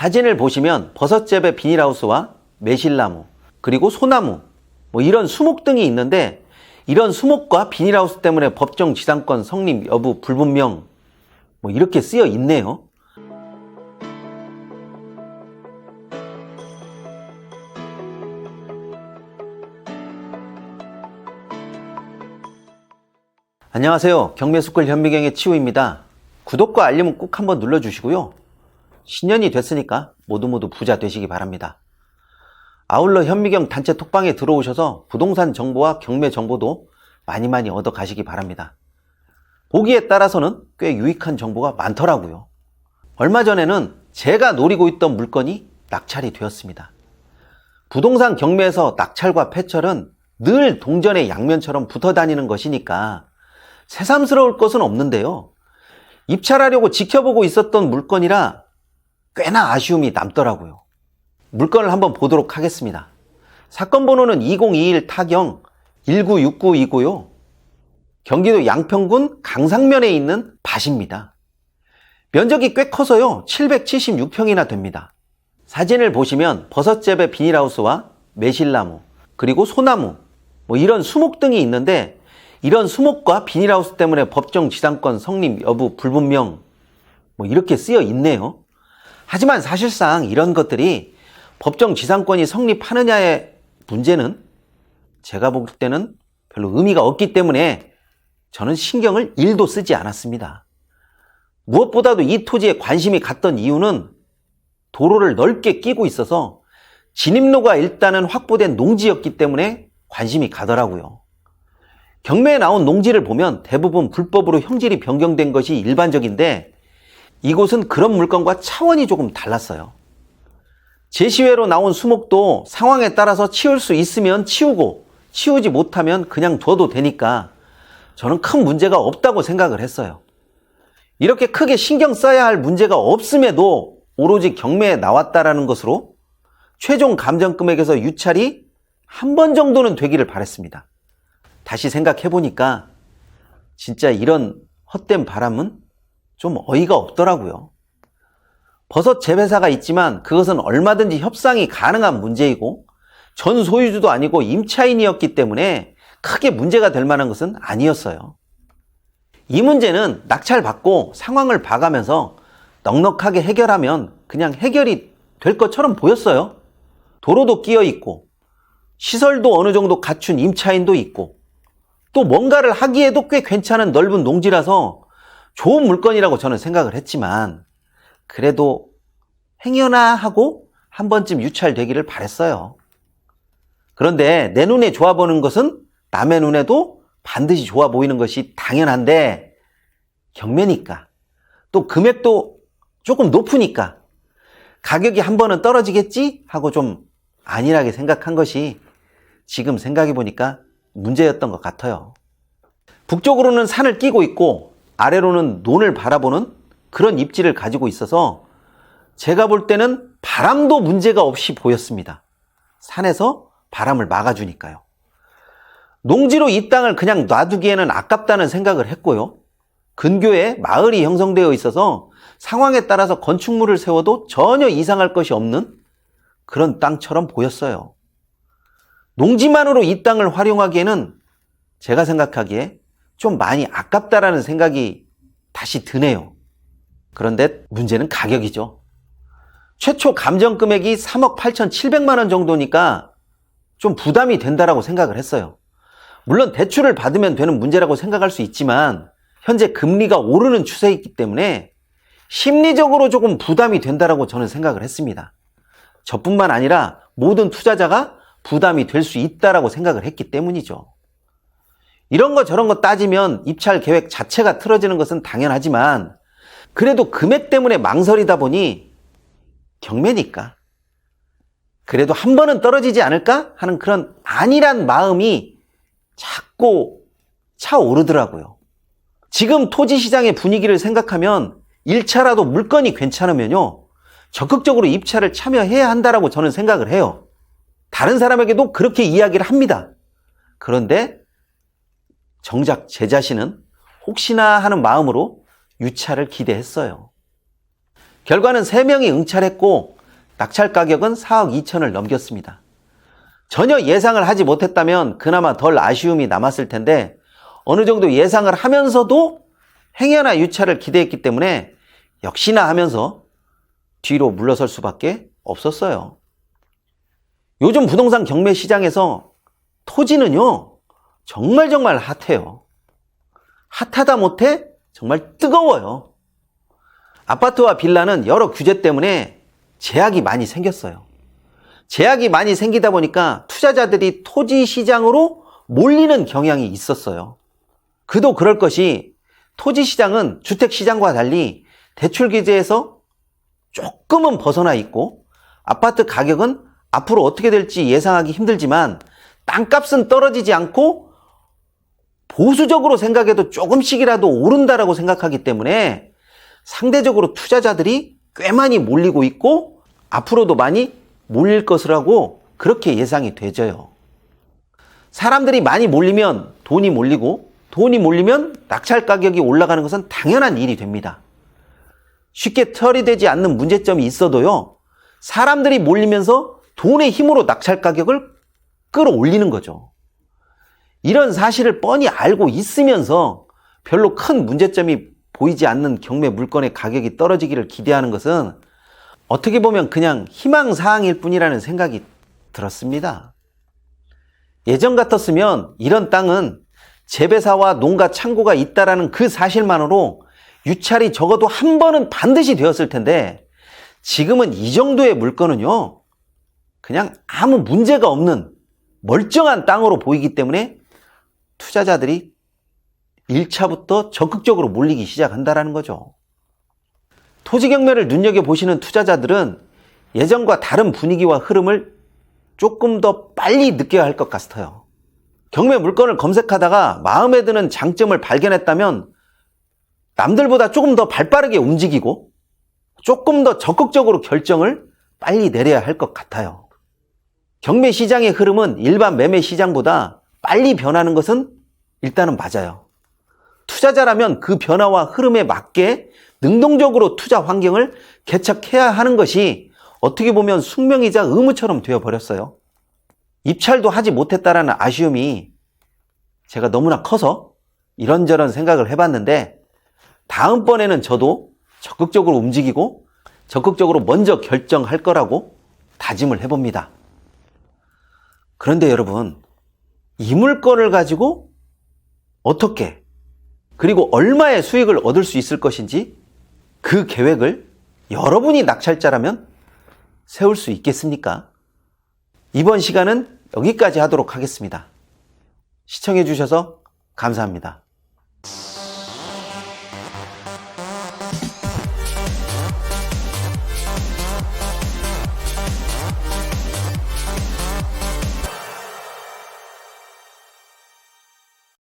사진을 보시면 버섯재배 비닐하우스와 매실나무, 그리고 소나무, 이런 수목 등이 있는데, 이런 수목과 비닐하우스 때문에 법정 지상권 성립 여부 불분명 이렇게 쓰여 있네요. 안녕하세요. 경매스쿨 현미경의 치우입니다. 구독과 알림은 꼭 한번 눌러주시고요. 신년이 됐으니까 모두 부자 되시기 바랍니다. 아울러 현미경 단체 톡방에 들어오셔서 부동산 정보와 경매 정보도 많이 얻어 가시기 바랍니다. 보기에 따라서는 꽤 유익한 정보가 많더라고요. 얼마 전에는 제가 노리고 있던 물건이 낙찰이 되었습니다. 부동산 경매에서 낙찰과 폐철은 늘 동전의 양면처럼 붙어 다니는 것이니까 새삼스러울 것은 없는데요. 입찰하려고 지켜보고 있었던 물건이라 꽤나 아쉬움이 남더라고요. 물건을 한번 보도록 하겠습니다. 사건 번호는 2021 타경 1969이고요. 경기도 양평군 강상면에 있는 밭입니다. 면적이 꽤 커서요. 776평이나 됩니다. 사진을 보시면 버섯재배 비닐하우스와 매실나무, 그리고 소나무, 이런 수목 등이 있는데, 이런 수목과 비닐하우스 때문에 법정 지상권 성립 여부 불분명 이렇게 쓰여 있네요. 하지만 사실상 이런 것들이 법정 지상권이 성립하느냐의 문제는 제가 볼 때는 별로 의미가 없기 때문에 저는 신경을 1도 쓰지 않았습니다. 무엇보다도 이 토지에 관심이 갔던 이유는 도로를 넓게 끼고 있어서 진입로가 일단은 확보된 농지였기 때문에 관심이 가더라고요. 경매에 나온 농지를 보면 대부분 불법으로 형질이 변경된 것이 일반적인데, 이곳은 그런 물건과 차원이 조금 달랐어요. 제시회로 나온 수목도 상황에 따라서 치울 수 있으면 치우고 치우지 못하면 그냥 둬도 되니까 저는 큰 문제가 없다고 생각을 했어요. 이렇게 크게 신경 써야 할 문제가 없음에도 오로지 경매에 나왔다라는 것으로 최종 감정금액에서 유찰이 한 번 정도는 되기를 바랬습니다. 다시 생각해보니까 진짜 이런 헛된 바람은 좀 어이가 없더라고요. 버섯 재배사가 있지만 그것은 얼마든지 협상이 가능한 문제이고 전 소유주도 아니고 임차인이었기 때문에 크게 문제가 될 만한 것은 아니었어요. 이 문제는 낙찰받고 상황을 봐가면서 넉넉하게 해결하면 그냥 해결이 될 것처럼 보였어요. 도로도 끼어 있고 시설도 어느 정도 갖춘 임차인도 있고 또 뭔가를 하기에도 꽤 괜찮은 넓은 농지라서 좋은 물건이라고 저는 생각을 했지만, 그래도 행여나 하고 한 번쯤 유찰되기를 바랬어요. 그런데 내 눈에 좋아 보이는 것은 남의 눈에도 반드시 좋아 보이는 것이 당연한데, 경매니까 또 금액도 조금 높으니까 가격이 한 번은 떨어지겠지 하고 좀 안일하게 생각한 것이 지금 생각해 보니까 문제였던 것 같아요. 북쪽으로는 산을 끼고 있고 아래로는 논을 바라보는 그런 입지를 가지고 있어서 제가 볼 때는 바람도 문제가 없이 보였습니다. 산에서 바람을 막아주니까요. 농지로 이 땅을 그냥 놔두기에는 아깝다는 생각을 했고요. 근교에 마을이 형성되어 있어서 상황에 따라서 건축물을 세워도 전혀 이상할 것이 없는 그런 땅처럼 보였어요. 농지만으로 이 땅을 활용하기에는 제가 생각하기에 좀 많이 아깝다라는 생각이 다시 드네요. 그런데 문제는 가격이죠. 최초 감정 금액이 3억 8,700만 원 정도니까 좀 부담이 된다라고 생각을 했어요. 물론 대출을 받으면 되는 문제라고 생각할 수 있지만 현재 금리가 오르는 추세이기 때문에 심리적으로 조금 부담이 된다라고 저는 생각을 했습니다. 저뿐만 아니라 모든 투자자가 부담이 될 수 있다라고 생각을 했기 때문이죠. 이런 거 저런 거 따지면 입찰 계획 자체가 틀어지는 것은 당연하지만 그래도 금액 때문에 망설이다 보니 경매니까 그래도 한 번은 떨어지지 않을까 하는 그런 안일한 마음이 자꾸 차오르더라고요. 지금 토지 시장의 분위기를 생각하면 1차라도 물건이 괜찮으면요 적극적으로 입찰을 참여해야 한다라고 저는 생각을 해요. 다른 사람에게도 그렇게 이야기를 합니다. 그런데 정작 제 자신은 혹시나 하는 마음으로 유찰을 기대했어요. 결과는 3명이 응찰했고 낙찰 가격은 4억 2천을 넘겼습니다. 전혀 예상을 하지 못했다면 그나마 덜 아쉬움이 남았을 텐데 어느 정도 예상을 하면서도 행여나 유찰을 기대했기 때문에 역시나 하면서 뒤로 물러설 수밖에 없었어요. 요즘 부동산 경매 시장에서 토지는요, 정말 핫해요. 핫하다 못해 정말 뜨거워요. 아파트와 빌라는 여러 규제 때문에 제약이 많이 생겼어요. 제약이 많이 생기다 보니까 투자자들이 토지 시장으로 몰리는 경향이 있었어요. 그도 그럴 것이 토지 시장은 주택 시장과 달리 대출 규제에서 조금은 벗어나 있고 아파트 가격은 앞으로 어떻게 될지 예상하기 힘들지만 땅값은 떨어지지 않고 보수적으로 생각해도 조금씩이라도 오른다라고 생각하기 때문에 상대적으로 투자자들이 꽤 많이 몰리고 있고 앞으로도 많이 몰릴 것이라고 그렇게 예상이 되져요. 사람들이 많이 몰리면 돈이 몰리고 돈이 몰리면 낙찰 가격이 올라가는 것은 당연한 일이 됩니다. 쉽게 처리되지 않는 문제점이 있어도요, 사람들이 몰리면서 돈의 힘으로 낙찰 가격을 끌어올리는 거죠. 이런 사실을 뻔히 알고 있으면서 별로 큰 문제점이 보이지 않는 경매 물건의 가격이 떨어지기를 기대하는 것은 어떻게 보면 그냥 희망사항일 뿐이라는 생각이 들었습니다. 예전 같았으면 이런 땅은 재배사와 농가 창고가 있다라는 그 사실만으로 유찰이 적어도 한 번은 반드시 되었을 텐데 지금은 이 정도의 물건은요, 그냥 아무 문제가 없는 멀쩡한 땅으로 보이기 때문에 투자자들이 1차부터 적극적으로 몰리기 시작한다는 거죠. 토지 경매를 눈여겨보시는 투자자들은 예전과 다른 분위기와 흐름을 조금 더 빨리 느껴야 할 것 같아요. 경매 물건을 검색하다가 마음에 드는 장점을 발견했다면 남들보다 조금 더 발빠르게 움직이고 조금 더 적극적으로 결정을 빨리 내려야 할 것 같아요. 경매 시장의 흐름은 일반 매매 시장보다 빨리 변하는 것은 일단은 맞아요. 투자자라면 그 변화와 흐름에 맞게 능동적으로 투자 환경을 개척해야 하는 것이 어떻게 보면 숙명이자 의무처럼 되어버렸어요. 입찰도 하지 못했다라는 아쉬움이 제가 너무나 커서 이런저런 생각을 해봤는데 다음번에는 저도 적극적으로 움직이고 적극적으로 먼저 결정할 거라고 다짐을 해봅니다. 그런데 여러분, 이 물건을 가지고 어떻게 그리고 얼마의 수익을 얻을 수 있을 것인지 그 계획을 여러분이 낙찰자라면 세울 수 있겠습니까? 이번 시간은 여기까지 하도록 하겠습니다. 시청해 주셔서 감사합니다.